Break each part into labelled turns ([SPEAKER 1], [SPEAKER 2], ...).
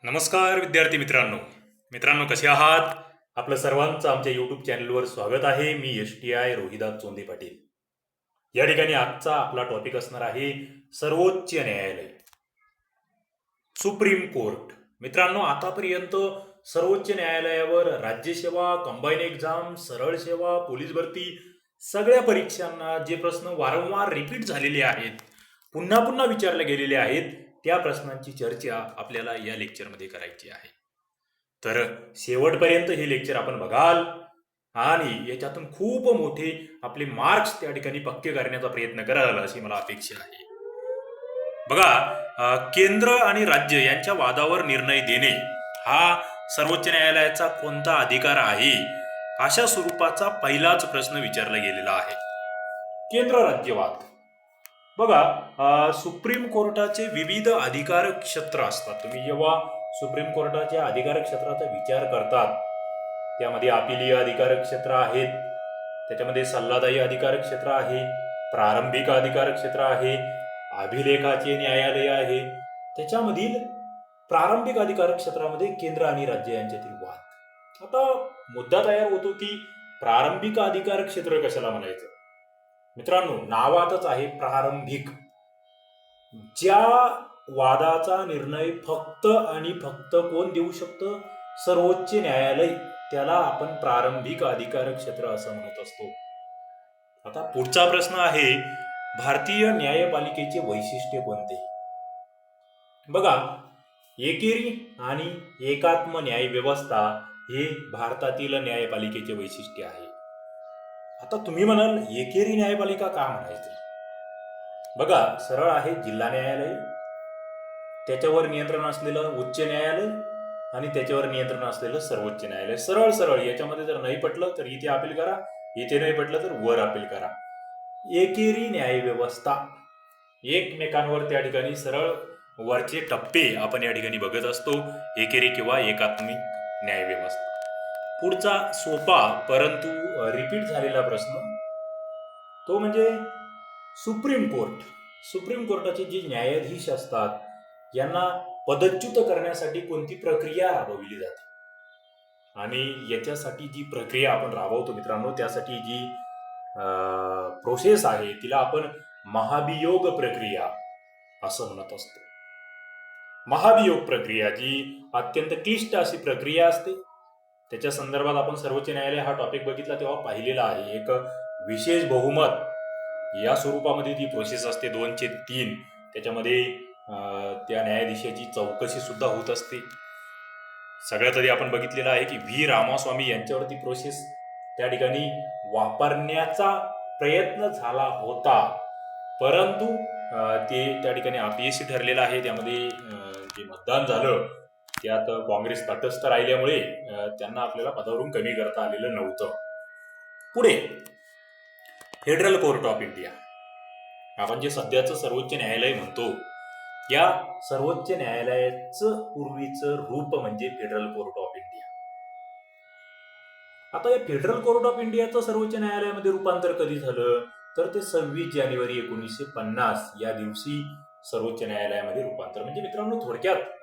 [SPEAKER 1] नमस्कार विद्यार्थी मित्रांनो कसे आहात? आपलं सर्वांचं आमच्या यूट्यूब चॅनलवर स्वागत आहे. मी STI रोहिदास चोंदे पाटील. या ठिकाणी आजचा आपला टॉपिक असणार आहे सर्वोच्च न्यायालय, सुप्रीम कोर्ट. मित्रांनो, आतापर्यंत सर्वोच्च न्यायालयावर राज्यसेवा, कंबाईन एक्झाम, सरळ सेवा, पोलीस भरती सगळ्या परीक्षांना जे प्रश्न वारंवार रिपीट झालेले आहेत, पुन्हा पुन्हा विचारले गेलेले आहेत, त्या प्रश्नांची चर्चा आपल्याला या लेक्चरमध्ये करायची आहे. तर शेवटपर्यंत हे लेक्चर आपण बघाल आणि याच्यातून खूप मोठे आपले मार्क्स त्या ठिकाणी पक्के करण्याचा प्रयत्न कराल अशी मला अपेक्षा आहे. बघा, केंद्र आणि राज्य यांच्या वादावर निर्णय देणे हा सर्वोच्च न्यायालयाचा कोणता अधिकार आहे, अशा स्वरूपाचा पहिलाच प्रश्न विचारला गेलेला आहे. केंद्र राज्य वाद. बघा, सुप्रीम कोर्टाचे विविध अधिकार क्षेत्र असतात. तुम्ही जेव्हा सुप्रीम कोर्टाच्या अधिकार क्षेत्राचा विचार करतात, त्यामध्ये अपिलीय अधिकार क्षेत्र आहेत, त्याच्यामध्ये सल्लादायी अधिकार क्षेत्र आहे, प्रारंभिक अधिकार क्षेत्र आहे, अभिलेखाचे न्यायालय आहे. त्याच्यामधील प्रारंभिक अधिकार क्षेत्रामध्ये केंद्र आणि राज्य यांच्यातील वाद. आता मुद्दा तयार होतो की प्रारंभिक अधिकार क्षेत्र कशाला म्हणायचं. मित्रांनो, नावातच आहे प्रारंभिक. ज्या वादाचा निर्णय फक्त आणि फक्त कोण देऊ शकतं? सर्वोच्च न्यायालय. त्याला आपण प्रारंभिक अधिकार क्षेत्र असं म्हणत असतो. आता पुढचा प्रश्न आहे, भारतीय न्यायपालिकेचे वैशिष्ट्य कोणते? बघा, एकेरी आणि एकात्म न्याय व्यवस्था हे भारतातील न्यायपालिकेचे वैशिष्ट्य आहे. आता तुम्ही म्हणाल, एकेरी न्यायपालिका का म्हणायचे? बघा, सरळ आहे जिल्हा न्यायालय, त्याच्यावर नियंत्रण असलेलं उच्च न्यायालय आणि त्याच्यावर नियंत्रण असलेलं सर्वोच्च न्यायालय. सरळ सरळ. याच्यामध्ये जर नाही पटलं तर इथे अपील करा, इथे नाही पटलं तर वर अपील करा. एकेरी न्याय व्यवस्था. एकमेकांवर त्या ठिकाणी सरळ वरचे टप्पे आपण या ठिकाणी बघत असतो. एकेरी किंवा एकात्मिक न्याय व्यवस्था. पुढचा सोपा परंतु रिपीट झालेला प्रश्न तो म्हणजे सुप्रीम कोर्ट. सुप्रीम कोर्टाचे जे न्यायाधीश असतात यांना पदच्युत करण्यासाठी कोणती प्रक्रिया राबवली जाते? आणि याच्यासाठी जी प्रक्रिया आपण राबवतो मित्रांनो, त्यासाठी जी प्रोसेस आहे तिला आपण महाभियोग प्रक्रिया असं म्हणत असतो. महाभियोग प्रक्रिया जी अत्यंत क्लिष्ट अशी प्रक्रिया असते. त्याच्या संदर्भात आपण सर्वोच्च न्यायालय हा टॉपिक बघितला तेव्हा पाहिलेला आहे. एक विशेष बहुमत या स्वरूपामध्ये ती प्रोसेस असते 2/3. त्याच्यामध्ये त्या न्यायाधीशाची चौकशी सुद्धा होत असते. सगळ्यात आधी आपण बघितलेलं आहे की व्ही रामास्वामी यांच्यावरती प्रोसेस त्या ठिकाणी वापरण्याचा प्रयत्न झाला होता, परंतु ते त्या ठिकाणी अपयशी ठरलेलं आहे. त्यामध्ये जे मतदान झालं त्यात काँग्रेस तटस्थ राहिल्यामुळे त्यांना आपल्याला पदावरून कमी करता आलेलं नव्हतं. पुढे फेडरल कोर्ट ऑफ इंडिया. आपण जे सध्याचं सर्वोच्च न्यायालय म्हणतो, या सर्वोच्च न्यायालयाचं पूर्वीचं रूप म्हणजे फेडरल कोर्ट ऑफ इंडिया. आता या फेडरल कोर्ट ऑफ इंडियाचं सर्वोच्च न्यायालयामध्ये रूपांतर कधी झालं? तर ते 26 जानेवारी 1950 या दिवशी सर्वोच्च न्यायालयामध्ये रूपांतर. म्हणजे मित्रांनो, थोडक्यात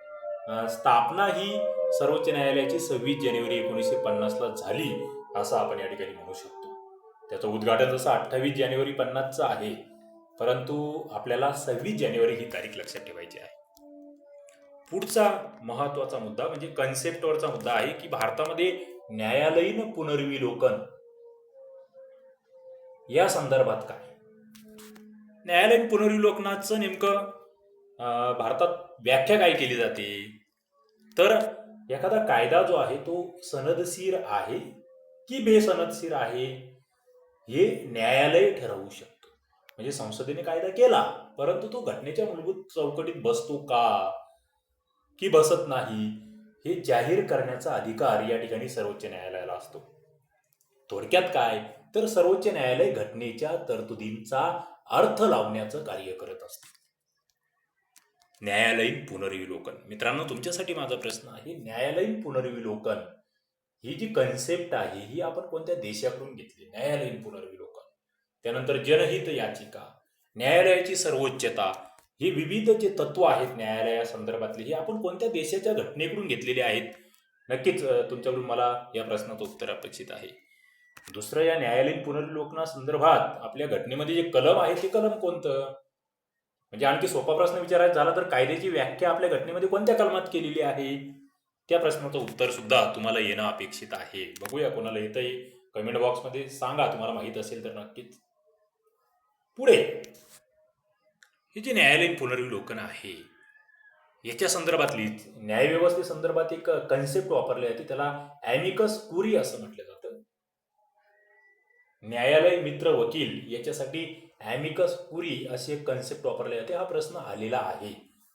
[SPEAKER 1] स्थापना ही सर्वोच्च न्यायालयाची 26 जानेवारी 1950 ला झाली असं आपण या ठिकाणी म्हणू शकतो. त्याचं उद्घाटन जसं 28 जानेवारी 50चं आहे, परंतु आपल्याला 26 जानेवारी ही तारीख लक्षात ठेवायची आहे. पुढचा महत्वाचा मुद्दा म्हणजे कन्सेप्टवरचा मुद्दा आहे की भारतामध्ये न्यायालयीन पुनर्विलोकन या संदर्भात काय? न्यायालयीन पुनर्विलोकनाचं नेमकं भारतात व्याख्या काय केली जाते? तर एखादा कायदा जो आहे तो सनदशीर आहे की बेसनदशीर आहे हे न्यायालय ठरवू शकतो. म्हणजे संसदेने कायदा केला, परंतु तो घटनेच्या मूलभूत चौकटीत बसतो का की बसत नाही, हे जाहीर करण्याचा अधिकार या ठिकाणी सर्वोच्च न्यायालयाला असतो. थोडक्यात काय, तर सर्वोच्च न्यायालय घटनेच्या तरतुदींचा अर्थ लावण्याचं कार्य करत असते. न्यायालयीन पुनर्विलोकन. मित्रांनो, तुमच्यासाठी माझा प्रश्न आहे, न्यायालयीन पुनर्विलोकन ही जी कन्सेप्ट आहे ही आपण कोणत्या देशाकडून घेतली? न्यायालयीन पुनर्विलोकन. त्यानंतर जनहित याचिका, न्यायालयाची सर्वोच्चता, हे विविध जे तत्व आहेत न्यायालया संदर्भातले, हे आपण कोणत्या देशाच्या घटनेकडून घेतलेले आहेत? नक्कीच तुमच्याकडून मला या प्रश्नाचं उत्तर अपेक्षित आहे. दुसरं, या न्यायालयीन पुनर्विलोकना संदर्भात आपल्या घटनेमध्ये जे कलम आहे ते कलम कोणतं? म्हणजे आणखी सोपा प्रश्न विचारायचा झाला तर कायद्याची व्याख्या आपल्या घटनेमध्ये कोणत्या कलमात केलेली आहे? त्या प्रश्नाचं उत्तर सुद्धा तुम्हाला येणं अपेक्षित आहे. बघूया कोणाला येतंय. कमेंट बॉक्समध्ये सांगा, तुम्हाला माहित असेल तर नक्कीच. पुढे, हे जे न्यायालयीन पुनर्विलोकन आहे याच्या संदर्भातली न्यायव्यवस्थेसंदर्भात एक कन्सेप्ट वापरली जाते, त्याला ॲमिकस क्युरी असं म्हटलं जातं. न्यायालय मित्र वकील याच्यासाठी ॲमिकस क्युरी अशी एक कन्सेप्ट वापरली जाते. हा प्रश्न आलेला आहे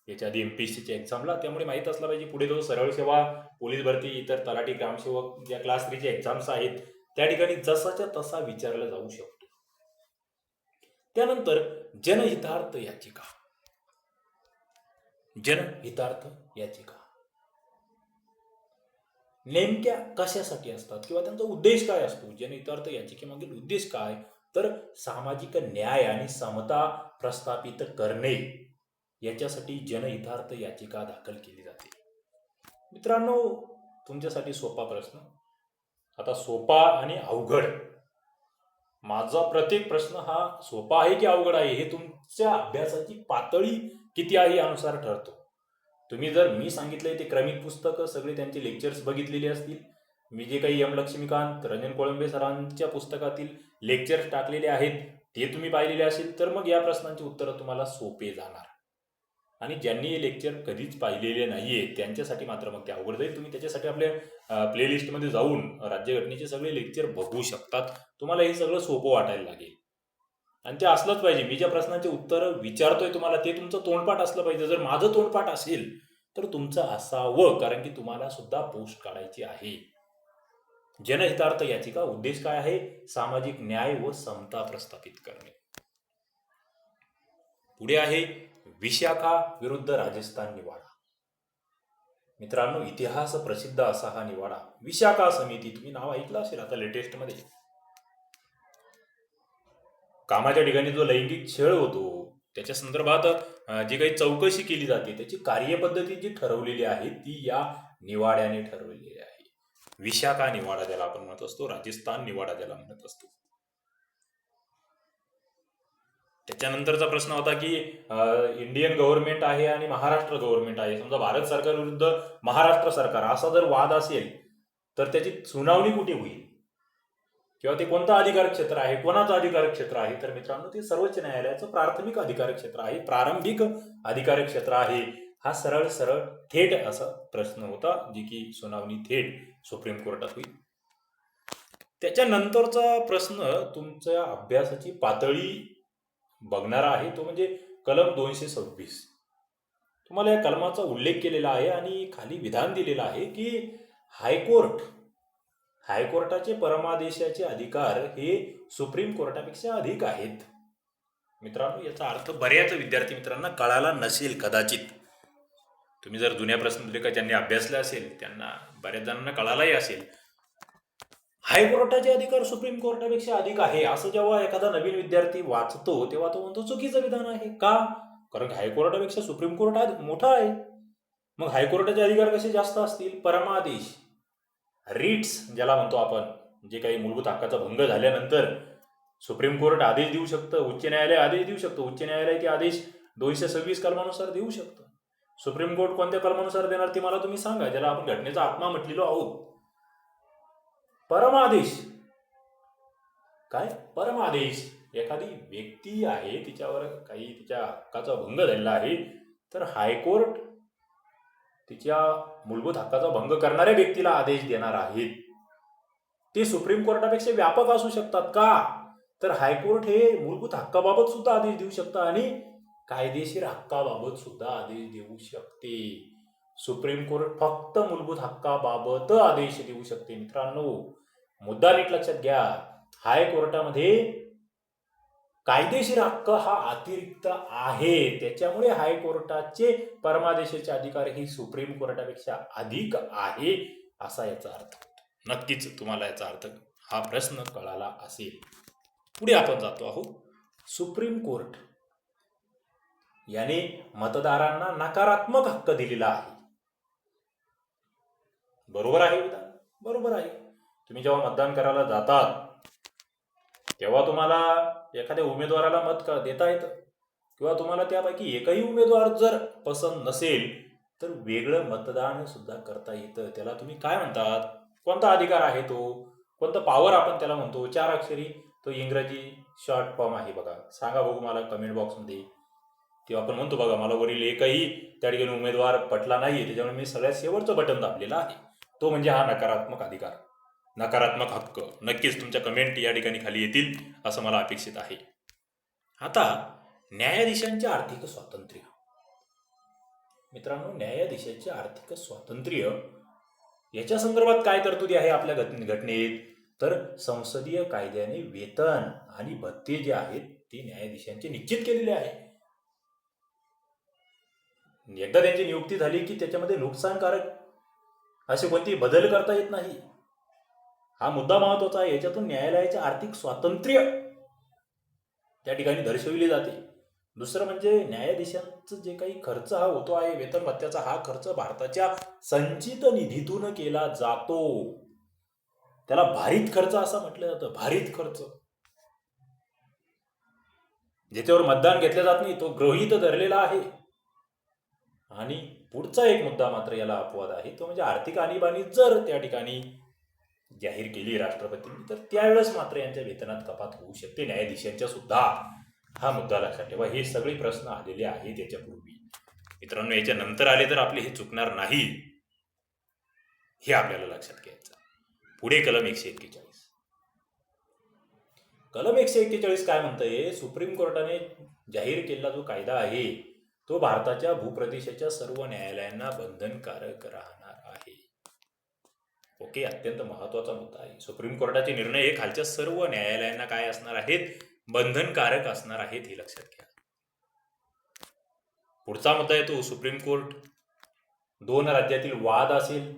[SPEAKER 1] याच्या आधी MPSCच्या एक्झामला, त्यामुळे माहीत असला पाहिजे. पुढे जो सरळ सेवा, पोलीस भरती, इतर तलाठी, ग्रामसेवक, ज्या क्लास 3 चे एक्झाम्स आहेत त्या ठिकाणी जसाच्या तसा विचारला जाऊ शकतो. त्यानंतर जनहितार्थ याचिका. जनहितार्थ याचिका नेमक्या कशासाठी असतात किंवा त्यांचा उद्देश काय असतो? जनहितार्थ याचिकेमागील उद्देश काय? तर सामाजिक न्याय आणि समता प्रस्थापित करणे याच्यासाठी जनहितार्थ याचिका दाखल केली जाते. मित्रांनो, तुमच्यासाठी सोपा प्रश्न. आता सोपा आणि अवघड, माझा प्रत्येक प्रश्न हा सोपा आहे की अवघड आहे हे तुमच्या अभ्यासाची पातळी किती आहे यानुसार ठरतो. तुम्ही जर मी सांगितलंय ते क्रमिक पुस्तकं सगळे त्यांचे लेक्चर्स बघितलेले असतील, मी जे काही लक्ष्मीकांत, रंजन कोळंबे सरांच्या पुस्तकातील लेक्चर्स टाकलेले आहेत ते तुम्ही पाहिलेले असेल तर मग या प्रश्नांची उत्तरं तुम्हाला सोपे जाणार. आणि ज्यांनी हे लेक्चर कधीच पाहिलेले नाहीये त्यांच्यासाठी मात्र मग ते अवघड जाईल. तुम्ही त्याच्यासाठी आपल्या प्लेलिस्टमध्ये जाऊन राज्यघटनेचे सगळे लेक्चर बघू शकतात. तुम्हाला हे सगळं सोपं वाटायला लागेल आणि ते असलंच पाहिजे. मी ज्या प्रश्नांचे उत्तर विचारतोय तुम्हाला ते तुमचं तोंडपाठ असलं पाहिजे. जर माझं तोंडपाठ असेल तर तुमचं असावं, कारण की तुम्हाला सुद्धा पोस्ट काढायची आहे. जनहितार्थ याचिका उद्देश काय आहे? सामाजिक न्याय व समता प्रस्थापित करणे. पुढे आहे विशाखा विरुद्ध राजस्थान निवाडा. मित्रांनो, इतिहास प्रसिद्ध असा हा निवाडा. विशाखा समिती, तुम्ही नाव ऐकलं असेल आता लेटेस्ट मध्ये. कामाच्या ठिकाणी जो लैंगिक छळ होतो त्याच्या संदर्भात जी काही चौकशी केली जाते त्याची कार्यपद्धती जी ठरवलेली आहे ती या निवाड्याने ठरवलेली आहे. विशाखा निवाडा ज्याला आपण म्हणत असतो, राजस्थान निवाडा ज्याला म्हणत असतो. त्याच्यानंतरचा प्रश्न होता की इंडियन गव्हर्नमेंट आहे आणि महाराष्ट्र गव्हर्नमेंट आहे. समजा भारत सरकार विरुद्ध महाराष्ट्र सरकार असा जर वाद असेल तर त्याची सुनावणी कुठे होईल किंवा ते कोणतं अधिकार क्षेत्र आहे, कोणाचं अधिकार क्षेत्र आहे? तर मित्रांनो, ते सर्वोच्च न्यायालयाचं प्राथमिक अधिकार क्षेत्र आहे, प्रारंभिक अधिकार क्षेत्र आहे. हा सरळ सरळ थेट असा प्रश्न होता, जी की सुनावणी थेट सुप्रीम कोर्टात होईल. त्याच्यानंतरचा प्रश्न तुमच्या अभ्यासाची पातळी बघणारा आहे, तो म्हणजे कलम 226. तुम्हाला या कलमाचा उल्लेख केलेला आहे आणि खाली विधान दिलेलं आहे की हायकोर्टाचे परमादेशाचे अधिकार हे सुप्रीम कोर्टापेक्षा अधिक आहेत. मित्रांनो, याचा अर्थ बऱ्याच विद्यार्थी मित्रांना कळाला नसेल कदाचित. तुम्ही जर जुन्या प्रश्नपत्रिका ज्यांनी अभ्यासल्या असेल त्यांना, बऱ्याच जणांना कळालाही असेल. हायकोर्टाचे अधिकार सुप्रीम कोर्टापेक्षा अधिक आहे असं जेव्हा एखादा नवीन विद्यार्थी वाचतो तेव्हा तो म्हणतो चुकीचं विधान आहे. का? कारण हायकोर्टापेक्षा सुप्रीम कोर्ट मोठा आहे. मग हायकोर्टाचे अधिकार कसे जास्त असतील? परमादेश, रिट्स ज्याला म्हणतो आपण, जे काही मूलभूत हक्काचा भंग झाल्यानंतर सुप्रीम कोर्ट आदेश देऊ शकतं, उच्च न्यायालय आदेश देऊ शकतं. उच्च न्यायालय ते आदेश 226 कलमानुसार देऊ शकतं. सुप्रीम कोर्ट कोणत्या कलमानुसार देणार ते मला तुम्ही सांगा, ज्याला आपण घटनेचा आत्मा म्हटलेलो आहोत. परमादेश काय? परमादेश, एखादी व्यक्ती आहे तिच्यावर काही तिच्या हक्काचा भंग झालेला आहे तर हायकोर्ट तिच्या मूलभूत हक्काचा भंग करणाऱ्या व्यक्तीला आदेश देणार आहेत. ते सुप्रीम कोर्टापेक्षा व्यापक असू शकतात. का? तर हायकोर्ट हे मूलभूत हक्काबाबत सुद्धा आदेश देऊ शकतं आणि कायदेशीर हक्काबाबत सुद्धा आदेश देऊ शकते. सुप्रीम कोर्ट फक्त मूलभूत हक्काबाबत आदेश देऊ शकते. मित्रांनो, मुद्दा नीट लक्षात घ्या. हायकोर्टामध्ये कायदेशीर हक्क हा अतिरिक्त आहे, त्याच्यामुळे हायकोर्टाचे परमादेशाचे अधिकार ही सुप्रीम कोर्टापेक्षा अधिक आहे असा याचा अर्थ होतो. नक्कीच तुम्हाला याचा अर्थ, हा प्रश्न कळाला असेल. पुढे आपण जातो आहोत. सुप्रीम कोर्ट याने मतदारांना नकारात्मक हक्क दिलेला आहे. बरोबर आहे विधान? बरोबर आहे. तुम्ही जेव्हा मतदान करायला जातात तेव्हा तुम्हाला एखाद्या उमेदवाराला मत देता येतं, किंवा तुम्हाला त्यापैकी एकही उमेदवार जर पसंत नसेल तर वेगळं मतदान सुद्धा करता येतं. त्याला तुम्ही काय म्हणतात? कोणता अधिकार आहे तो? कोणतं पॉवर आपण त्याला म्हणतो? 4 अक्षरी तो इंग्रजी शॉर्ट फॉर्म आहे बघा. सांगा बघू मला कमेंट बॉक्समध्ये. तेव्हा आपण म्हणतो बघा, मला वरील एकही त्या ठिकाणी उमेदवार पटला नाही, त्याच्यामुळे मी सगळ्यात शेवटचं बटन दाबलेलं आहे. तो म्हणजे हा नकारात्मक अधिकार, नकारात्मक हक्क. नक्कीच तुमच्या कमेंट या ठिकाणी खाली येतील असं मला अपेक्षित आहे. आता न्यायाधीशांचे आर्थिक स्वातंत्र्य. मित्रांनो, न्यायाधीशांचे आर्थिक स्वातंत्र्य याच्या संदर्भात काय तरतुदी आहे आपल्या घटनेत? तर संसदीय कायद्याने वेतन आणि भत्ते जे आहेत ते न्यायाधीशांचे निश्चित केलेले आहे. एकदा त्यांची नियुक्ती झाली की त्याच्यामध्ये नुकसानकारक असे कोणते बदल करता येत नाही. हा मुद्दा महत्वाचा आहे. याच्यातून न्यायालयाचे आर्थिक स्वातंत्र्य त्या ठिकाणी दर्शविले जाते. दुसरं म्हणजे न्यायाधीशांचं जे काही खर्च हा होतो आहे वेतन भत्त्याचा, हा खर्च भारताच्या संचित निधीतून केला जातो. त्याला भारित खर्च असं म्हटलं जातं. भारित खर्च ज्याच्यावर मतदान घेतलं जात नाही तो गृहीत धरलेला आहे. आणि पुढचा एक मुद्दा मात्र याला अपवाद आहे, तो म्हणजे आर्थिक आणीबाणी जर त्या ठिकाणी जाहीर केली राष्ट्रपतींनी तर त्यावेळेस मात्र यांच्या वेतनात कपात होऊ शकते, न्यायाधीशांच्या सुद्धा. हा मुद्दा लक्षात ठेवा. हे सगळे प्रश्न आलेले आहेत याच्यापूर्वी. मित्रांनो, याच्या नंतर आले तर आपले हे चुकणार नाही, हे आपल्याला लक्षात घ्यायचं. पुढे कलम 141. कलम 141 काय म्हणतंय? सुप्रीम कोर्टाने जाहीर केलेला जो कायदा आहे तो भारताच्या भूप्रदेशाच्या सर्व न्यायालयांना बंधनकारक राहणार आहे. ओके, अत्यंत महत्वाचा मुद्दा आहे. सुप्रीम कोर्टाचे निर्णय हे खालच्या सर्व न्यायालयांना काय असणार आहेत? बंधनकारक असणार आहेत, हे लक्षात घ्या. पुढचा मुद्दा येतो सुप्रीम कोर्ट 2 राज्यातील वाद असेल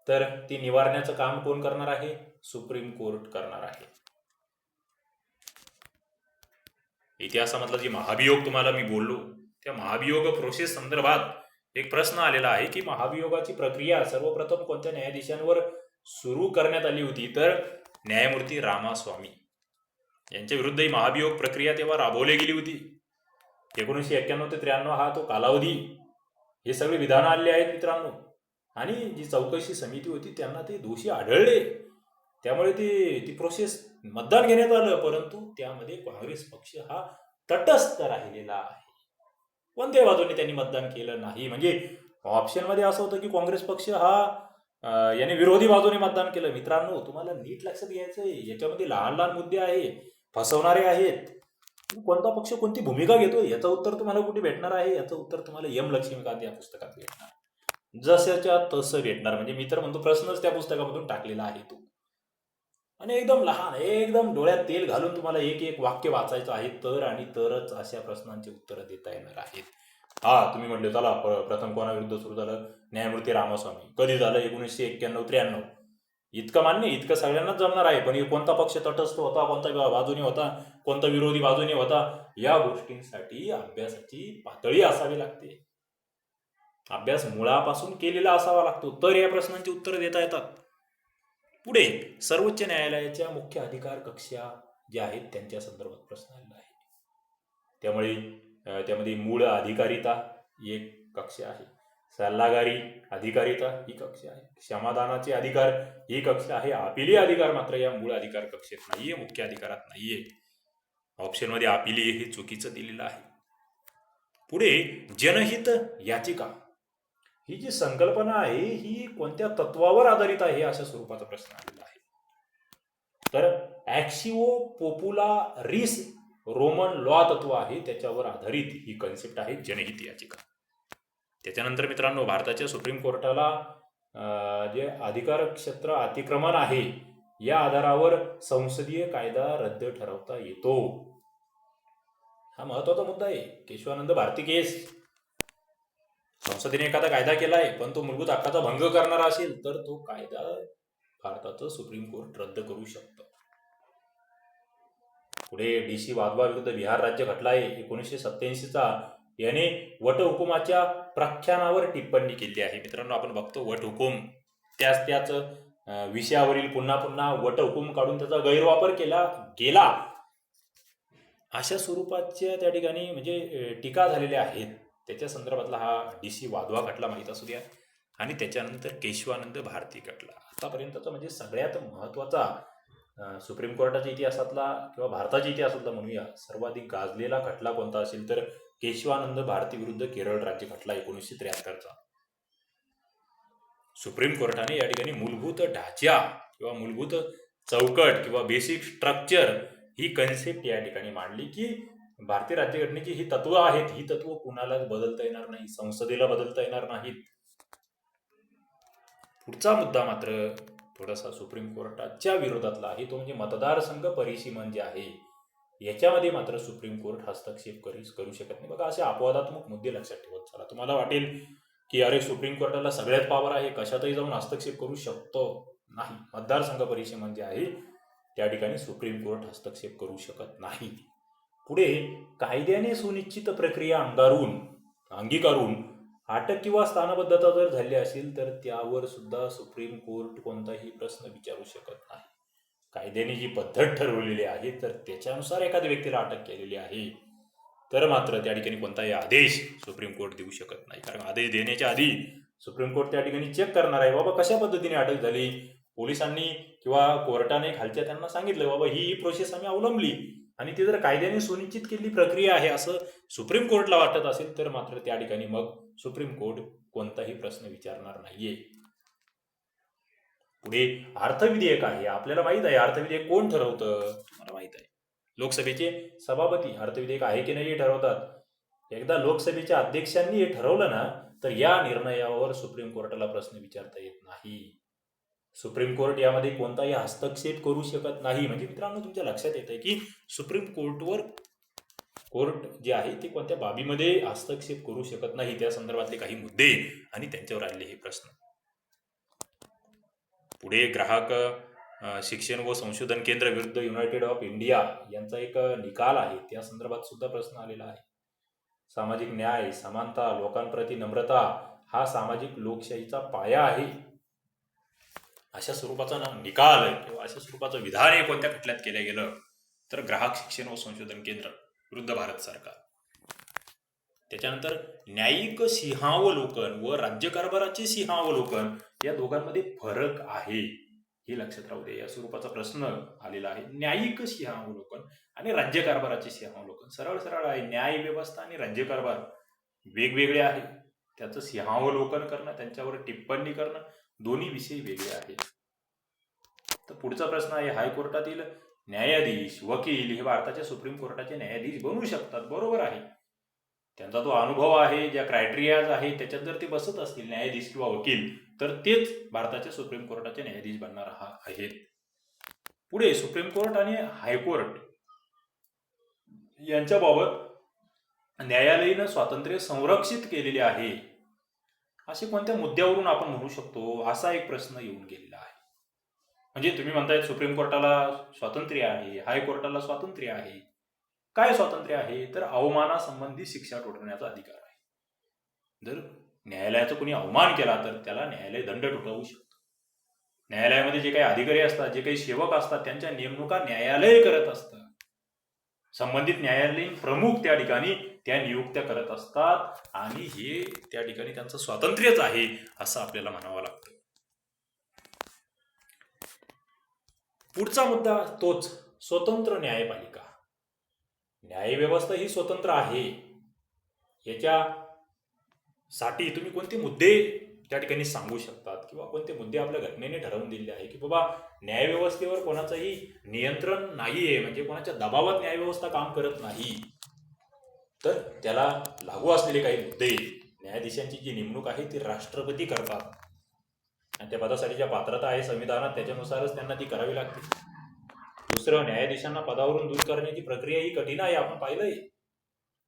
[SPEAKER 1] तर ती निवारण्याचं काम कोण करणार आहे? सुप्रीम कोर्ट करणार आहे. इतिहासामधला जे महाभियोग तुम्हाला मी बोललो त्या महाभियोग प्रोसेस संदर्भात एक प्रश्न आलेला आहे की महाभियोगाची प्रक्रिया सर्वप्रथम कोणत्या न्यायाधीशांवर सुरू करण्यात आली होती? तर न्यायमूर्ती रामास्वामी यांच्या विरुद्ध ही महाभियोग प्रक्रिया तेव्हा राबवली गेली होती. 1991 ते 93 हा तो कालावधी. हे सगळे विधान आलेले आहेत मित्रांनो. आणि जी चौकशी समिती होती त्यांना ते दोषी आढळले, त्यामुळे ती प्रोसेस मतदान घेण्यात आलं. परंतु त्यामध्ये काँग्रेस पक्ष हा तटस्थ राहिलेला आहे. कोणत्याही बाजूने त्यांनी मतदान केलं नाही. म्हणजे ऑप्शनमध्ये असं होतं की काँग्रेस पक्ष हा याने विरोधी बाजूने मतदान केलं. मित्रांनो, तुम्हाला नीट लक्षात घ्यायचंय, याच्यामध्ये लहान लहान मुद्दे आहे, फसवणारे आहेत. कोणता पक्ष कोणती भूमिका घेतो याचं उत्तर तुम्हाला कुठे भेटणार आहे? याचं उत्तर तुम्हाला यम लक्ष्मीकांत या पुस्तकात भेटणार. जसंच्या तसं भेटणार. म्हणजे मी तर म्हणतो प्रश्नच त्या पुस्तकामधून टाकलेला आहे तो. आणि एकदम लहान, एकदम डोळ्यात तेल घालून तुम्हाला एक एक वाक्य वाचायचं आहे, तर आणि तरच अशा प्रश्नांची उत्तरं देता येणार आहेत. हा, तुम्ही म्हटले चला प्रथम कोणाविरुद्ध सुरू झालं? न्यायमूर्ती रामास्वामी. कधी झालं? 1991-93. इतकं मान्य, इतकं सगळ्यांनाच जमणार आहे. पण कोणता पक्ष तटस्थ होता, कोणता बाजूने होता, कोणता विरोधी बाजूने होता, या गोष्टींसाठी अभ्यासाची पातळी असावी लागते. अभ्यास मुळापासून केलेला असावा लागतो, तर या प्रश्नांची उत्तरं देता येतात. पुढे सर्वोच्च न्यायालयाच्या मुख्य अधिकार कक्षा ज्या आहेत त्यांच्या संदर्भात प्रश्न आलेला आहे. त्यामुळे त्यामध्ये मूळ अधिकारिता एक कक्ष आहे, सल्लागारी अधिकारिता ही कक्ष आहे, क्षमादानाचे अधिकार ही कक्ष आहे. अपिली अधिकार मात्र या मूळ अधिकार कक्षेत नाहीये, मुख्य अधिकारात नाहीये. ऑप्शनमध्ये अपिली हे चुकीचं दिलेलं आहे. पुढे जनहित याचिका ही जी संकल्पना आहे ही कोणत्या तत्वावर आधारित आहे अशा स्वरूपाचा प्रश्न आलेला आहे. तर ऍक्शिओ पॉप्युलारिस रोमन लॉ तत्व आहे, त्याच्यावर आधारित ही कन्सेप्ट आहे जनहित याचिका. त्याच्यानंतर मित्रांनो, भारताच्या सुप्रीम कोर्टाला जे अधिकार क्षेत्र अतिक्रमण आहे या आधारावर संसदीय कायदा रद्द ठरवता येतो. हा महत्वाचा मुद्दा आहे. केशवानंद भारती केस. संसदेने एखादा कायदा केलाय पण तो मूलभूत हक्काचा भंग करणारा असेल तर तो कायदा भारताचं सुप्रीम कोर्ट रद्द करू शकतं. पुढे DC वाधवा विरुद्ध बिहार राज्य खटला आहे 1987चा, याने वटहुकुमाच्या प्रख्यानावर टिप्पणी केली आहे. मित्रांनो, आपण बघतो वटहुकूम त्याच विषयावरील पुन्हा पुन्हा वटहुकूम काढून त्याचा गैरवापर केला गेला, अशा स्वरूपाच्या त्या ठिकाणी म्हणजे टीका झालेल्या आहेत. त्याच्या संदर्भातला हा DC वाधवा खटला माहीत असू द्या, आणि त्याच्यानंतर केशवानंद भारती खटला. आतापर्यंतचा म्हणजे सगळ्यात महत्त्वाचा सुप्रीम कोर्टाच्या इतिहासातला किंवा भारताच्या इतिहासातला म्हणूया सर्वाधिक गाजलेला खटला कोणता असेल तर केशवानंद भारती विरुद्ध केरळ राज्य खटला 1973चा. सुप्रीम कोर्टाने या ठिकाणी मूलभूत ढाच्या किंवा मूलभूत चौकट किंवा बेसिक स्ट्रक्चर ही कन्सेप्ट या ठिकाणी मांडली की भारतीय राज्यघटनेची ही तत्व आहेत, ही तत्व कुणालाच बदलता येणार नाही, संसदेला बदलता येणार नाहीत. पुढचा मुद्दा मात्र थोडासा सुप्रीम कोर्टाच्या विरोधातला आहे, तो म्हणजे मतदारसंघ परिसीमन जे आहे याच्यामध्ये मात्र सुप्रीम कोर्ट हस्तक्षेप करू शकत नाही. बघा, असे अपवादात्मक मुद्दे लक्षात ठेवत चला. तुम्हाला वाटेल की अरे सुप्रीम कोर्टाला सगळ्यात पावर आहे, कशातही जाऊन हस्तक्षेप करू शकतो. नाही, मतदारसंघ परिसीमन जे आहे त्या ठिकाणी सुप्रीम कोर्ट हस्तक्षेप करू शकत नाही. पुढे कायद्याने सुनिश्चित प्रक्रिया अंगीकारून अटक किंवा स्थानबद्धता जर झाली असेल तर त्यावर सुद्धा सुप्रीम कोर्ट कोणताही प्रश्न विचारू शकत नाही. कायद्याने जी पद्धत ठरवलेली आहे तर त्याच्यानुसार एखाद्या व्यक्तीला अटक केलेली आहे तर मात्र त्या ठिकाणी कोणताही आदेश सुप्रीम कोर्ट देऊ शकत नाही. कारण आदेश देण्याच्या आधी सुप्रीम कोर्ट त्या ठिकाणी चेक करणार आहे, बाबा कशा पद्धतीने अटक झाली, पोलिसांनी किंवा कोर्टाने खालच्या त्यांना सांगितलं बाबा ही प्रोसेस आम्ही अवलंबली आणि ती जर कायद्याने सुनिश्चित केलेली प्रक्रिया आहे असं सुप्रीम कोर्टला वाटत असेल तर मात्र त्या ठिकाणी मग सुप्रीम कोर्ट कोणताही प्रश्न विचारणार नाहीये. पुढे अर्थविधेयक आहे. आपल्याला माहित आहे अर्थविधेयक कोण ठरवतं, तुम्हाला माहित आहे लोकसभेचे सभापती अर्थविधेयक आहे की नाही हे ठरवतात. एकदा लोकसभेच्या अध्यक्षांनी हे ठरवलं ना तर या निर्णयावर सुप्रीम कोर्टाला प्रश्न विचारता येत नाही. सुप्रीम कोर्ट यामध्ये कोणताही हस्तक्षेप करू शकत नाही. म्हणजे मित्रांनो, तुमच्या लक्षात येत आहे की सुप्रीम कोर्ट जे आहे ते कोणत्या बाबीमध्ये हस्तक्षेप करू शकत नाही. त्या संदर्भातले काही मुद्दे आणि त्यांच्यावर आलेले हे प्रश्न. पुढे ग्राहक शिक्षण व संशोधन केंद्र विरुद्ध युनायटेड ऑफ इंडिया यांचा एक निकाल आहे, त्या संदर्भात सुद्धा प्रश्न आलेला आहे. सामाजिक न्याय, समानता, लोकांप्रती नम्रता हा सामाजिक लोकशाहीचा पाया आहे. अशा स्वरूपाचा निकाल किंवा अशा स्वरूपाचं विधान हे कोणत्या खटल्यात केलं गेलं तर ग्राहक शिक्षण व संशोधन केंद्र विरुद्ध भारत सरकार. त्याच्यानंतर न्यायिक सिंहावलोकन व राज्यकारभाराचे सिंहावलोकन या दोघांमध्ये फरक आहे, हे लक्षात राहू दे. या स्वरूपाचा प्रश्न आलेला आहे. न्यायिक सिंहावलोकन आणि राज्यकारभाराचे सिंहावलोकन सरळ सरळ आहे. न्याय व्यवस्था आणि राज्यकारभार वेगवेगळे आहे, त्याचं सिंहावलोकन करणं, त्यांच्यावर टिप्पणी करणं दोन्ही विषय वेगळे आहेत. तर पुढचा प्रश्न आहे, हायकोर्टातील न्यायाधीश, वकील हे भारताच्या सुप्रीम कोर्टाचे न्यायाधीश बनवू शकतात. बरोबर आहे, त्यांचा जो अनुभव आहे, ज्या क्रायटेरियाज आहे त्याच्यात जर ते बसत असतील न्यायाधीश किंवा वकील तर तेच भारताच्या सुप्रीम कोर्टाचे न्यायाधीश बनणार आहेत. पुढे सुप्रीम कोर्ट आणि हायकोर्ट यांच्याबाबत न्यायालयीन स्वातंत्र्य संरक्षित केलेले आहे असे कोणत्या मुद्द्यावरून आपण म्हणू शकतो, असा एक प्रश्न येऊन गेलेला आहे. म्हणजे तुम्ही म्हणताय सुप्रीम कोर्टाला स्वातंत्र्य आहे, हायकोर्टाला स्वातंत्र्य आहे. काय स्वातंत्र्य आहे तर अवमानासंबंधी शिक्षा ठोठावण्याचा अधिकार आहे. जर न्यायालयाचा कोणी अवमान केला तर त्याला न्यायालय दंड ठोठावू शकतो. न्यायालयामध्ये जे काही अधिकारी असतात, जे काही सेवक असतात, त्यांच्या नेमणुका न्यायालय करत असतं. संबंधित न्यायालयीन प्रमुख त्या ठिकाणी त्या नियुक्त्या करत असतात आणि हे त्या ठिकाणी त्यांचं स्वातंत्र्यच आहे असं आपल्याला म्हणावं लागतं. पुढचा मुद्दा तोच, स्वतंत्र न्यायपालिका. न्यायव्यवस्था ही स्वतंत्र आहे, याच्यासाठी तुम्ही कोणते मुद्दे त्या ठिकाणी सांगू शकतात किंवा कोणते मुद्दे आपल्या घटनेने ठरवून दिले आहे की बाबा न्यायव्यवस्थेवर कोणाचंही नियंत्रण नाहीये, म्हणजे कोणाच्या दबावात न्यायव्यवस्था काम करत नाही, तर त्याला लागू असलेले काही मुद्दे, न्यायाधीशांची जी नेमणूक आहे ती राष्ट्रपती करतात आणि त्या पदासाठी ज्या पात्रता आहे संविधानात त्याच्यानुसारच त्यांना ती करावी लागते. दुसरं, न्यायाधीशांना पदावरून दूर करण्याची प्रक्रिया ही कठीण आहे, आपण पाहिलंय.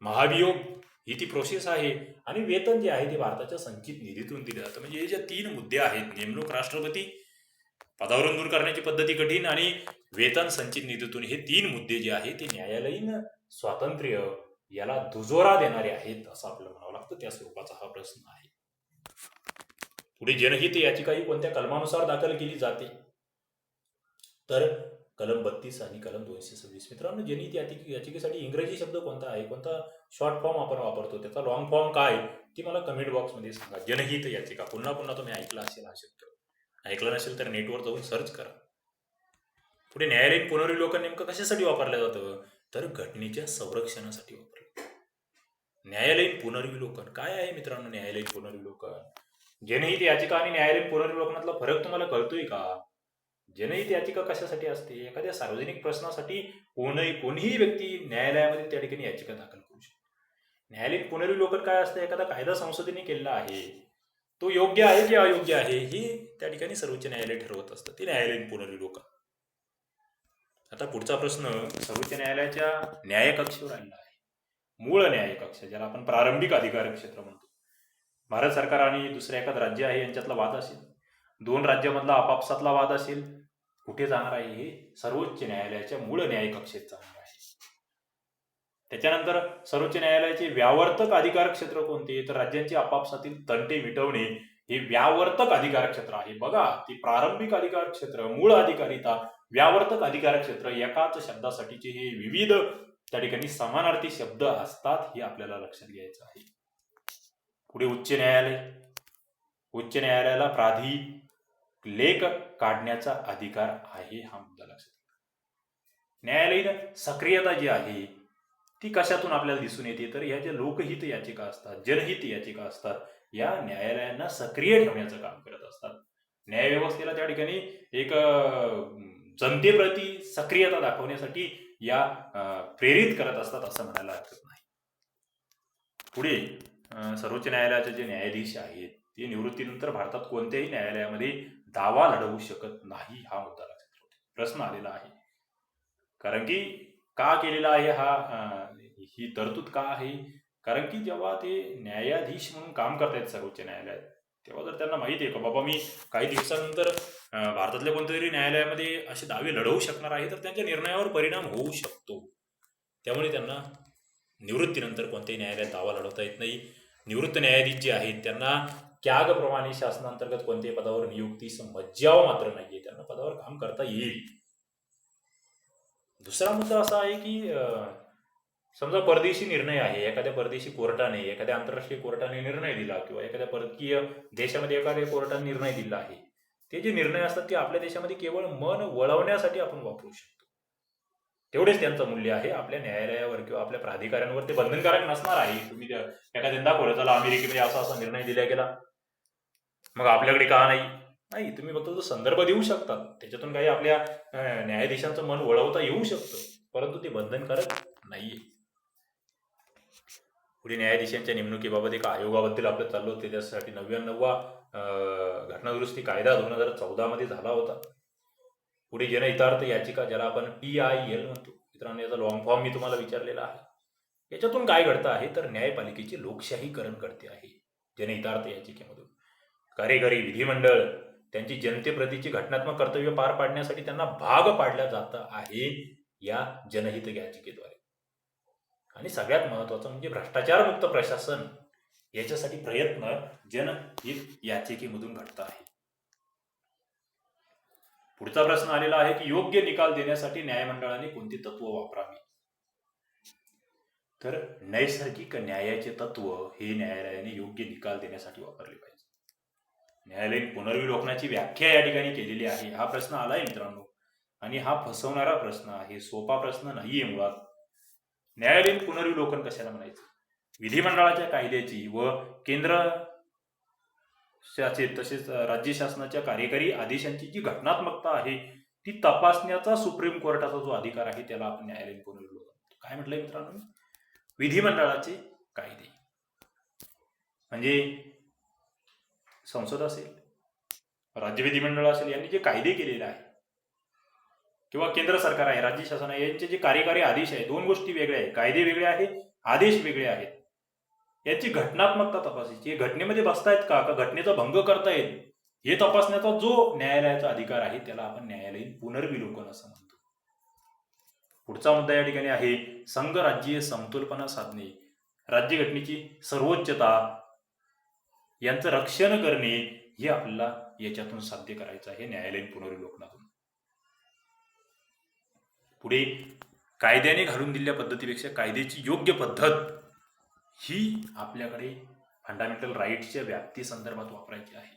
[SPEAKER 1] महाभियोग ही ती प्रोसेस आहे आणि वेतन जे आहे ते भारताच्या संचित निधीतून दिलं जातं. म्हणजे हे जे 3 मुद्दे आहेत, नेमणूक राष्ट्रपती, पदावरून दूर करण्याची पद्धती कठीण आणि वेतन संचित निधीतून हे 3 मुद्दे जे आहेत ते न्यायालयीन स्वातंत्र्य याला दुजोरा देणारे आहेत असं आपल्याला म्हणावं लागतं. त्या स्वरूपाचा हा प्रश्न आहे. पुढे जनहित याचिकाही कोणत्या कलमानुसार दाखल केली जाते, तर कलम 32 आणि कलम 226. मित्रांनो, जनहित याचिकेसाठी इंग्रजी शब्द कोणता आहे, कोणता शॉर्ट फॉर्म आपण वापरतो, त्याचा लॉंग फॉर्म काय ती मला कमेंट बॉक्समध्ये सांगा. जनहित याचिका पुन्हा पुन्हा तुम्ही ऐकला असेल हा शब्द. ऐकलं नसेल तर नेटवर जाऊन सर्च करा. पुढे न्यायालयीन पुनर्विलोकन नेमकं कशासाठी वापरलं जातं, तर घटनेच्या संरक्षणासाठी वापरलं. न्यायालयीन पुनर्विलोकन काय आहे मित्रांनो? न्यायालयीन पुनर्विलोकन, जनहित याचिका आणि न्यायालयीन पुनर्विलोकनातला फरक तुम्हाला कळतोय का? जनहित याचिका कशासाठी असते? एखाद्या सार्वजनिक प्रश्नासाठी कोणीही व्यक्ती न्यायालयामध्ये त्या ठिकाणी याचिका दाखल करू शकते. न्यायालयीन पुनर्विलोकन काय असतं? एखादा कायदा संसदेने केलेला आहे, तो योग्य आहे की अयोग्य आहे हे त्या ठिकाणी सर्वोच्च न्यायालय ठरवत असतं. ते न्यायालयीन पुनर्विलोकन. आता पुढचा प्रश्न सर्वोच्च न्यायालयाच्या न्यायकक्षेवर आलेला आहे. मूळ न्यायकक्ष, ज्याला आपण प्रारंभिक अधिकार क्षेत्र म्हणतो. भारत सरकार आणि दुसऱ्या एखादं राज्य आहे यांच्यातला वाद असेल, 2 राज्यामधला आपापसातला वाद असेल, कुठे जाणार आहे? हे सर्वोच्च न्यायालयाच्या मूळ न्यायकक्षेत जाणार आहे. त्याच्यानंतर सर्वोच्च न्यायालयाचे व्यावर्तक अधिकार क्षेत्र कोणते, तर राज्यांचे आपापसातील तंटे मिटवणे हे व्यावर्तक अधिकार क्षेत्र आहे. बघा, ती प्रारंभिक अधिकार क्षेत्र, मूळ अधिकारिता, व्यावर्तक अधिकार क्षेत्र एकाच शब्दासाठीचे हे विविध त्या ठिकाणी समानार्थी शब्द असतात, हे आपल्याला लक्षात घ्यायचं आहे. पुढे उच्च न्यायालय. उच्च न्यायालयाला प्राधिलेख काढण्याचा अधिकार आहे, हा मुद्दा लक्षात घ्या. न्यायालयीन सक्रियता जी आहे ती कशातून आपल्याला दिसून येते, तर ह्या ज्या लोकहित याचिका असतात, जनहित याचिका असतात, या न्यायालयांना सक्रिय ठेवण्याचं काम करत असतात. न्यायव्यवस्थेला त्या ठिकाणी एक जनतेप्रती सक्रियता दाखवण्यासाठी या प्रेरित करत असतात असं म्हणायला हरकत नाही. पुढे सर्वोच्च न्यायालयाचे जे न्यायाधीश आहेत ते निवृत्तीनंतर भारतात कोणत्याही न्यायालयामध्ये दावा लढवू शकत नाही, हा मुद्दा लक्षात ठेवा. प्रश्न आलेला आहे. कारण की का केलेला आहे ही तरतूद का आहे? कारण की जेव्हा ते न्यायाधीश म्हणून काम करतायत सर्वोच्च न्यायालयात, तेव्हा जर त्यांना माहिती आहे का बाबा मी काही दिवसानंतर भारतातल्या कोणत्यातरी न्यायालयामध्ये असे दावे लढवू शकणार आहे, तर त्यांच्या निर्णयावर परिणाम होऊ शकतो. त्यामुळे त्यांना निवृत्तीनंतर कोणत्याही न्यायालयात दावा लढवता येत नाही. निवृत्त न्यायाधीश जे आहेत त्यांना त्यागप्रमाणे शासनांतर्गत कोणत्याही पदावर नियुक्तीस मज्जाव मात्र नाहीये, त्यांना पदावर काम करता येईल. दुसरा मुद्दा असा आहे की समजा परदेशी निर्णय आहे, एखाद्या परदेशी कोर्टाने, एखाद्या आंतरराष्ट्रीय कोर्टाने निर्णय दिला किंवा एखाद्या परकीय देशामध्ये एखाद्या कोर्टाने निर्णय दिला आहे, ते जे निर्णय असतात ते आपल्या देशामध्ये केवळ मन वळवण्यासाठी आपण वापरू शकतो. तेवढेच त्यांचं मूल्य आहे. आपल्या न्यायालयावर किंवा आपल्या प्राधिकाऱ्यांवर ते बंधनकारक नसणार आहे. तुम्ही एखाद्या दाखवलं, चला अमेरिकेमध्ये असा निर्णय दिला गेला, मग आपल्याकडे का नाही, तुम्ही फक्त तो संदर्भ देऊ शकतात, त्याच्यातून काही आपल्या न्यायाधीशांचं मन वळवता येऊ शकतं, परंतु ते बंधनकारक नाहीये. पुढे न्यायाधीशांच्या नेमणुकीबाबत एका आयोगाबद्दल आपलं चाललं होतं, त्यासाठी 99वा घटनादुरुस्ती कायदा 2014 मध्ये झाला होता. पुढे जनहितार्थ याचिका, ज्याला आपण PIL म्हणतो. मित्रांनो, याचा लॉंग फॉर्म मी तुम्हाला विचारलेला आहे. याच्यातून काय घडतं आहे, तर न्यायपालिकेचे लोकशाहीकरण घडते आहे जनहितार्थ याचिकेमधून. कार्यकारी विधिमंडळ त्यांची जनतेप्रतीची घटनात्मक कर्तव्य पार पाडण्यासाठी त्यांना भाग पाडल्या जात आहे या जनहित याचिकेद्वारे. आणि सगळ्यात महत्वाचं म्हणजे भ्रष्टाचारमुक्त प्रशासन, याच्यासाठी प्रयत्न जनहित याचिकेमधून घडत आहे. पुढचा प्रश्न आलेला आहे की योग्य निकाल देण्यासाठी न्यायमंडळाने कोणती तत्व वापरावी, तर नैसर्गिक न्यायाचे तत्व हे न्यायालयाने योग्य निकाल देण्यासाठी वापरले पाहिजे. न्यायालयीन पुनर्विलोकनाची व्याख्या या ठिकाणी केलेली आहे. हा प्रश्न आलाय मित्रांनो, आणि हा फसवणारा प्रश्न आहे, सोपा प्रश्न नाहीये मुळात. न्यायालयीन पुनर्विलोकन कशाला म्हणायचं? विधिमंडळाच्या कायद्याची व केंद्र तसेच राज्य शासनाच्या कार्यकारी आदेशांची जी घटनात्मकता आहे ती तपासण्याचा सुप्रीम कोर्टाचा जो अधिकार आहे त्याला आपण न्यायालयीन पुनर्विलोकन. काय म्हटलंय मित्रांनो? विधिमंडळाचे कायदे म्हणजे संसद असेल, राज्य विधिमंडळ असेल, यांनी जे कायदे केलेले आहे, किंवा केंद्र सरकार आहे, राज्य शासन आहे, यांचे जे कार्यकारी आदेश आहे, 2 गोष्टी वेगळ्या आहेत. कायदे वेगळे आहेत, आदेश वेगळे आहेत. याची घटनात्मकता तपासायची, घटनेमध्ये बसतायत का घटनेचा भंग करतायत हे तपासण्याचा जो न्यायालयाचा अधिकार आहे त्याला आपण न्यायालयीन पुनर्विलोकन असं म्हणतो. पुढचा मुद्दा या ठिकाणी आहे संघराज्यीय समतोलपणा साधणे, राज्यघटनेची सर्वोच्चता यांचं रक्षण करणे हे आपल्याला याच्यातून साध्य करायचं आहे न्यायालयीन पुनर्विलोकनातून. पुढे कायद्याने घालून दिलेल्या पद्धतीपेक्षा कायद्याची योग्य पद्धत ही आपल्याकडे फंडामेंटल राईट्सच्या व्याप्ती संदर्भात वापरायची आहे.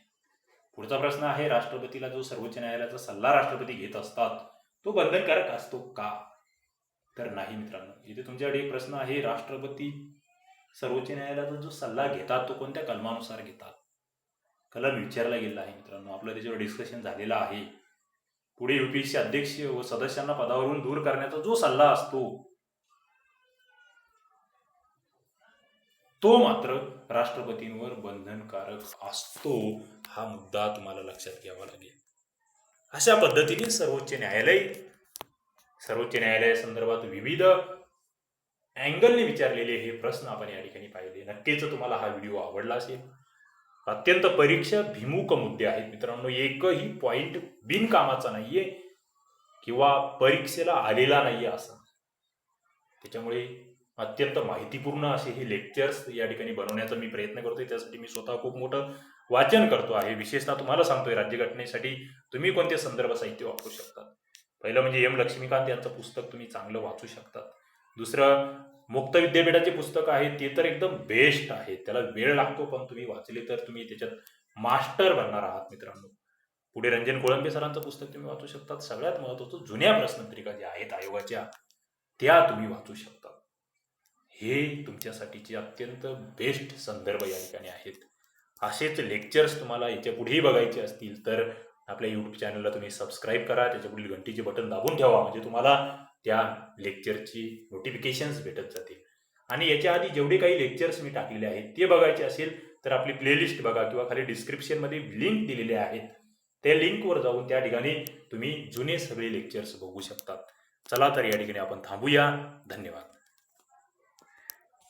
[SPEAKER 1] पुढचा प्रश्न आहे राष्ट्रपतीला जो सर्वोच्च न्यायालयाचा सल्ला राष्ट्रपती घेत असतात तो बंधनकारक असतो का? तर नाही मित्रांनो. इथे तुमच्याकडे एक प्रश्न आहे, राष्ट्रपती सर्वोच्च न्यायालयाचा जो सल्ला घेतात तो कोणत्या कलमानुसार घेतात? कलम विचारला गेला आहे मित्रांनो, आपलं त्याच्यावर डिस्कशन झालेलं आहे. पुढे UPSC अध्यक्ष व सदस्यांना पदावरून दूर करण्याचा जो सल्ला असतो तो मात्र राष्ट्रपतींवर बंधनकारक असतो. हा मुद्दा तुम्हाला लक्षात घ्यावा लागेल. अशा पद्धतीने सर्वोच्च न्यायालयासंदर्भात विविध अँगलने विचारलेले हे प्रश्न आपण या ठिकाणी पाहिले. नक्कीच तुम्हाला हा व्हिडिओ आवडला असेल. अत्यंत परीक्षा भिमुख मुद्दे आहेत मित्रांनो, एकही पॉइंट बिनकामाचा नाहीये किंवा परीक्षेला आलेला नाहीये असं. त्याच्यामुळे अत्यंत माहितीपूर्ण असे हे लेक्चर्स या ठिकाणी बनवण्याचा मी प्रयत्न करतोय. त्यासाठी मी स्वतः खूप मोठं वाचन करतो आहे. विशेषतः तुम्हाला सांगतोय, राज्यघटनेसाठी तुम्ही कोणते संदर्भ साहित्य वापरू शकतात. पहिलं म्हणजे M. लक्ष्मीकांत यांचं पुस्तक तुम्ही चांगलं वाचू शकतात. दुसरं मुक्त विद्यापीठाचे पुस्तक आहे, ते तर एकदम बेस्ट आहे. त्याला वेळ लागतो पण तुम्ही वाचले तर तुम्ही त्याच्यात मास्टर बनणार आहात मित्रांनो. पुढे रंजन कोळंबे सरांचं पुस्तक तुम्ही वाचू शकतात. सगळ्यात महत्त्वाचं जुन्या प्रश्नपत्रिका ज्या आहेत आयोगाच्या त्या तुम्ही वाचू शकता. हे तुमच्यासाठीचे अत्यंत बेस्ट संदर्भ या ठिकाणी आहेत. असेच लेक्चर्स तुम्हाला याच्या पुढेही बघायचे असतील तर आपल्या YouTube चॅनलला तुम्ही सबस्क्राईब करा. त्याच्या पुढील घंटीचे बटन दाबून ठेवा, म्हणजे तुम्हाला त्या लेक्चरची नोटिफिकेशन्स भेटत जातील. आणि याच्या आधी जेवढे काही लेक्चर्स मी टाकलेले आहेत ते बघायचे असेल तर आपली प्लेलिस्ट बघा किंवा खाली डिस्क्रिप्शनमध्ये लिंक दिलेले आहेत. त्या लिंकवर जाऊन त्या ठिकाणी तुम्ही जुने सगळे लेक्चर्स बघू शकतात. चला तर या ठिकाणी आपण थांबूया. धन्यवाद.